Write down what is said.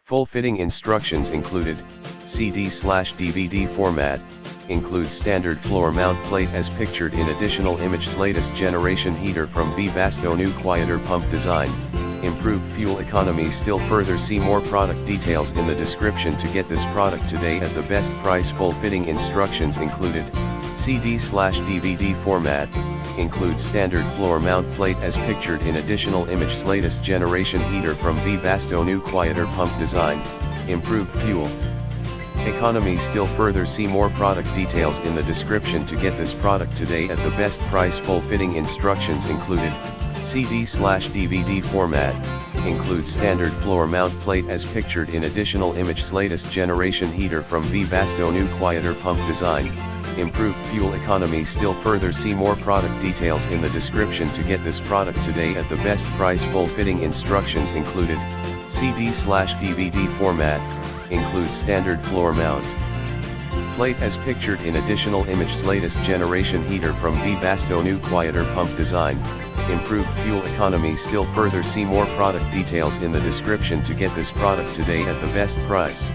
Full fitting instructions included. CD/DVD format, includes standard floor mount plate as pictured in additional image. Latest generation heater from Webasto new quieter pump design, improved fuel economy. Still further see more product details in the description to get this product today at the best price. Full fitting instructions included. CD/DVD format, includes standard floor mount plate as pictured in additional image. Latest generation heater from Webasto new quieter pump design, improved fuel economy. Still further see more product details in the description to get this product today at the best price. Full fitting instructions included. CD/DVD format, includes standard floor mount plate as pictured in additional image. Latest generation heater from Webasto new quieter pump design, improved fuel economy. Still further see more product details in the description to get this product today at the best price. Full fitting instructions included. CD/DVD format, includes standard floor mount plate as pictured in additional image. Latest generation heater from Webasto new quieter pump design, improved fuel economy. Still further see more product details in the description to get this product today at the best price.